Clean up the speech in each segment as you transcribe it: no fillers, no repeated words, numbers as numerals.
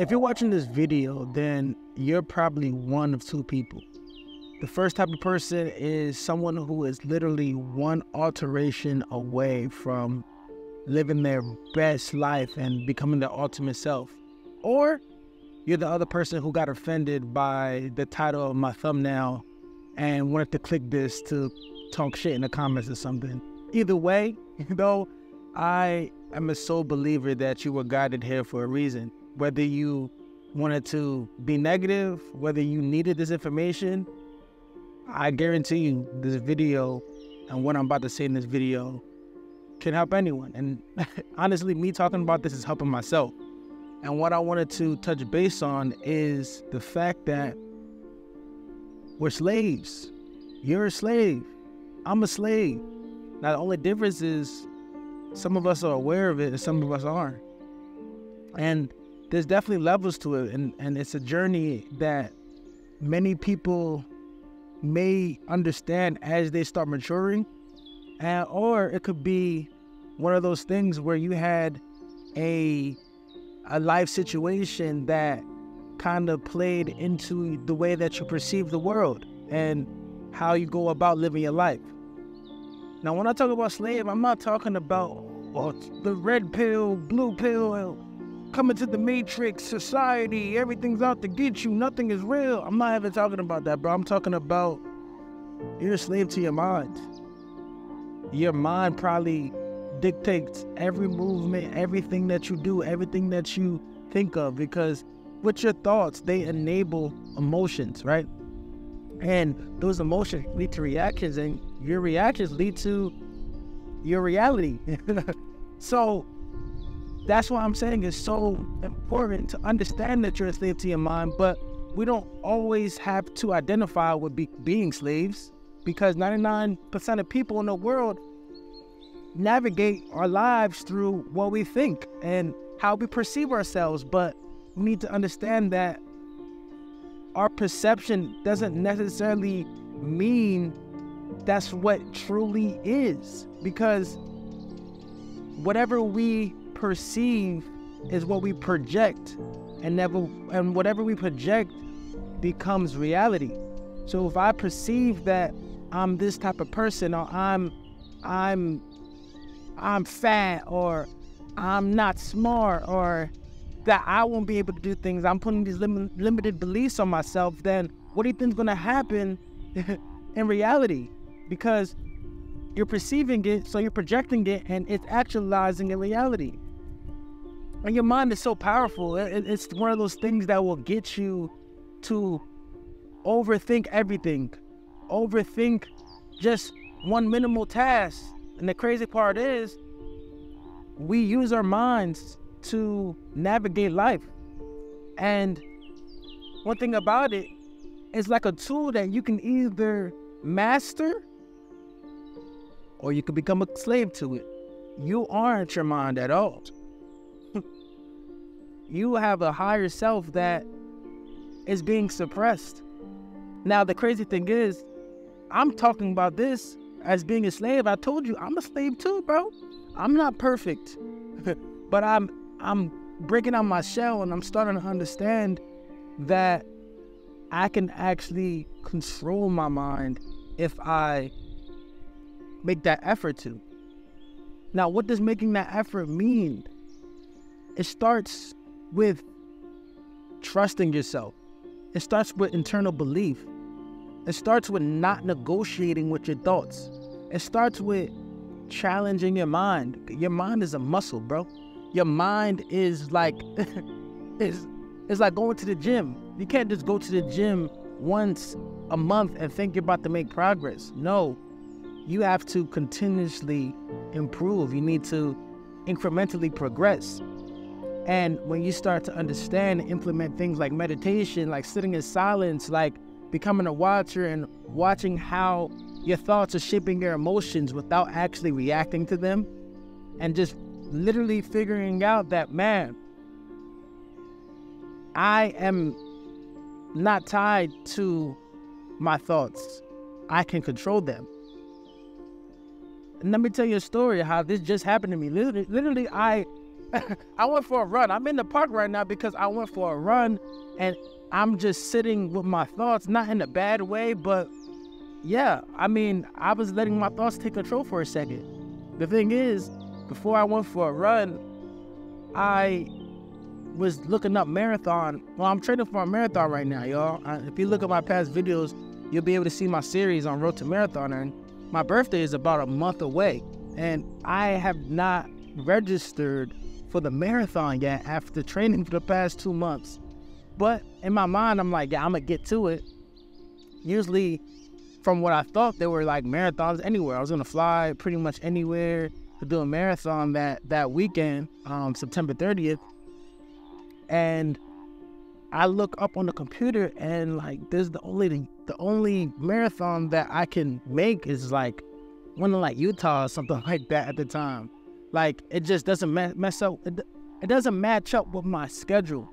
If you're watching this video, then you're probably one of two people. The first type of person is someone who is literally one alteration away from living their best life and becoming their ultimate self. Or you're the other person who got offended by the title of my thumbnail and wanted to click this to talk shit in the comments or something. Either way, I am a sole believer that you were guided here for a reason. Whether you wanted to be negative, whether you needed this information, I guarantee you this video and what I'm about to say in this video can help anyone. And honestly, me talking about this is helping myself. And what I wanted to touch base on is the fact that we're slaves. You're a slave. I'm a slave. Now, the only difference is some of us are aware of it and some of us aren't. And there's definitely levels to it. And it's a journey that many people may understand as they start maturing. Or it could be one of those things where you had a life situation that kind of played into the way that you perceive the world and how you go about living your life. Now, when I talk about slave, I'm not talking about the red pill, blue pill, coming to the matrix, society, everything's out to get you, nothing is real. I'm not even talking about that, bro. I'm talking about you're a slave to your mind. Your mind probably dictates every movement, everything that you do, everything that you think of, because with your thoughts, they enable emotions, right? And those emotions lead to reactions, and your reactions lead to your reality. So that's why I'm saying it's so important to understand that you're a slave to your mind, but we don't always have to identify with being slaves, because 99% of people in the world navigate our lives through what we think and how we perceive ourselves. But we need to understand that our perception doesn't necessarily mean that's what truly is, because whatever we perceive is what we project, and whatever we project becomes reality. So if I perceive that I'm this type of person, or I'm fat, or I'm not smart, or that I won't be able to do things, I'm putting these limited beliefs on myself, then what do you think is going to happen in reality? Because you're perceiving it, so you're projecting it, and it's actualizing in reality. And your mind is so powerful. It's one of those things that will get you to overthink everything. Overthink just one minimal task. And the crazy part is, we use our minds to navigate life. And one thing about it, it's like a tool that you can either master or you can become a slave to it. You aren't your mind at all. You have a higher self that is being suppressed. Now, the crazy thing is, I'm talking about this as being a slave. I told you, I'm a slave too, bro. I'm not perfect, but I'm breaking out my shell, and I'm starting to understand that I can actually control my mind if I make that effort to. Now, what does making that effort mean? It starts with trusting yourself. It starts with internal belief. It starts with not negotiating with your thoughts. It starts with challenging your mind. Your mind is a muscle, bro. Your mind is like it's like going to the gym. You can't just go to the gym once a month and think you're about to make progress. No, you have to continuously improve. You need to incrementally progress. And when you start to understand and implement things like meditation, like sitting in silence, like becoming a watcher and watching how your thoughts are shaping your emotions without actually reacting to them, and just literally figuring out that, man, I am not tied to my thoughts. I can control them. And let me tell you a story how this just happened to me. Literally, I I went for a run. I'm in the park right now because I went for a run, and I'm just sitting with my thoughts, not in a bad way, but yeah, I mean, I was letting my thoughts take control for a second. The thing is, before I went for a run, I was looking up marathon. Well, I'm training for a marathon right now, y'all. If you look at my past videos, you'll be able to see my series on Road to Marathon. And my birthday is about a month away, and I have not registered for the marathon yet after training for the past 2 months. But in my mind, I'm like, yeah, I'm gonna get to it. Usually, from what I thought, there were like marathons anywhere. I was gonna fly pretty much anywhere to do a marathon that weekend, September 30th. And I look up on the computer, and like, there's the only marathon that I can make is like one in like Utah or something like that at the time. Like, it just doesn't mess up. It doesn't match up with my schedule.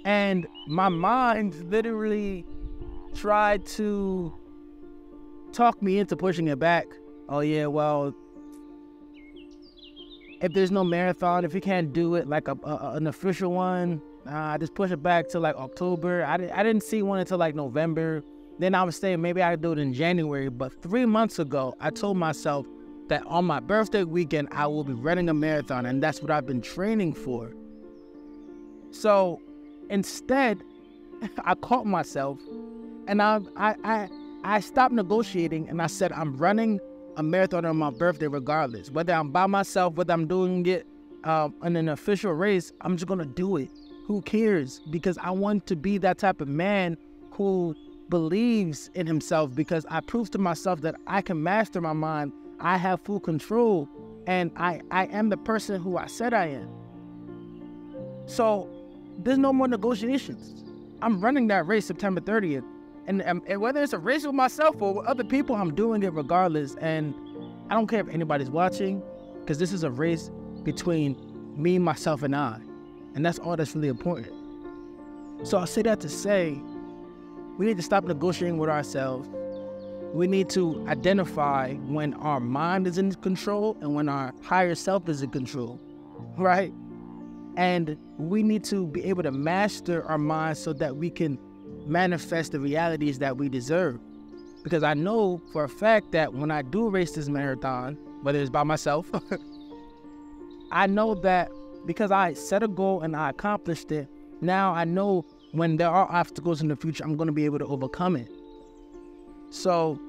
And my mind literally tried to talk me into pushing it back. Oh yeah, well, if there's no marathon, if you can't do it like an official one, just push it back to like October. I didn't see one until like November. Then I was saying maybe I could do it in January. But 3 months ago, I told myself that on my birthday weekend, I will be running a marathon, and that's what I've been training for. So instead, I caught myself, and I stopped negotiating, and I said, I'm running a marathon on my birthday regardless. Whether I'm by myself, whether I'm doing it in an official race, I'm just gonna do it. Who cares? Because I want to be that type of man who believes in himself, because I proved to myself that I can master my mind. I have full control, and I am the person who I said I am. So there's no more negotiations. I'm running that race September 30th. And whether it's a race with myself or with other people, I'm doing it regardless. And I don't care if anybody's watching, because this is a race between me, myself, and I. And that's all that's really important. So I say that to say, we need to stop negotiating with ourselves. We need to identify when our mind is in control and when our higher self is in control, right? And we need to be able to master our minds so that we can manifest the realities that we deserve. Because I know for a fact that when I do race this marathon, whether it's by myself, I know that because I set a goal and I accomplished it, now I know when there are obstacles in the future, I'm going to be able to overcome it. So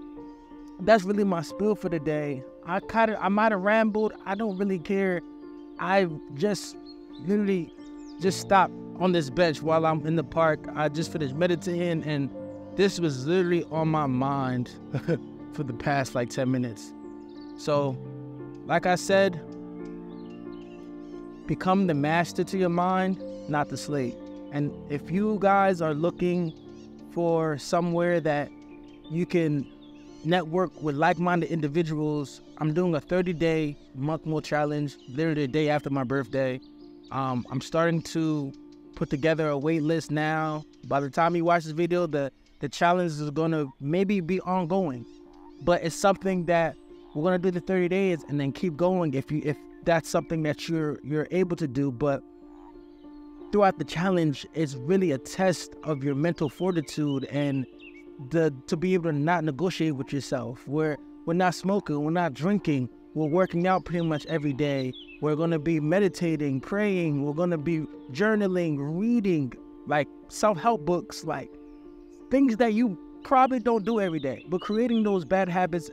that's really my spiel for today. I might have rambled. I don't really care. I just literally just stopped on this bench while I'm in the park. I just finished meditating, and this was literally on my mind for the past like 10 minutes. So, like I said, become the master to your mind, not the slave. And if you guys are looking for somewhere that you can network with like-minded individuals, I'm doing a 30-day month more challenge, literally the day after my birthday. I'm starting to put together a wait list now. By the time you watch this video, the challenge is going to maybe be ongoing, but it's something that we're going to do the 30 days and then keep going if that's something that you're able to do. But throughout the challenge, it's really a test of your mental fortitude and to be able to not negotiate with yourself. We're not smoking, we're not drinking, we're working out pretty much every day. We're going to be meditating, praying, we're going to be journaling, reading, like self-help books, like things that you probably don't do every day. But creating those bad habits,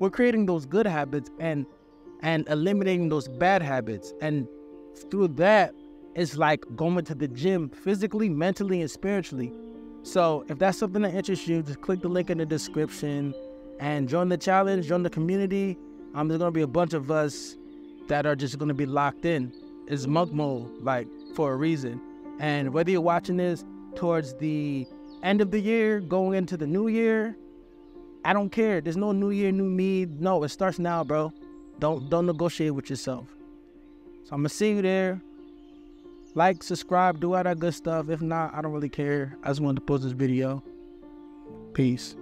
we're creating those good habits and eliminating those bad habits. And through that, it's like going to the gym physically, mentally, and spiritually. So if that's something that interests you, just click the link in the description and join the challenge, join the community. There's going to be a bunch of us that are just going to be locked in. It's monk mode, like, for a reason. And whether you're watching this towards the end of the year, going into the new year, I don't care. There's no new year, new me. No, it starts now, bro. Don't negotiate with yourself. So I'm going to see you there. Like, subscribe, do all that good stuff. If not, I don't really care. I just wanted to post this video. Peace.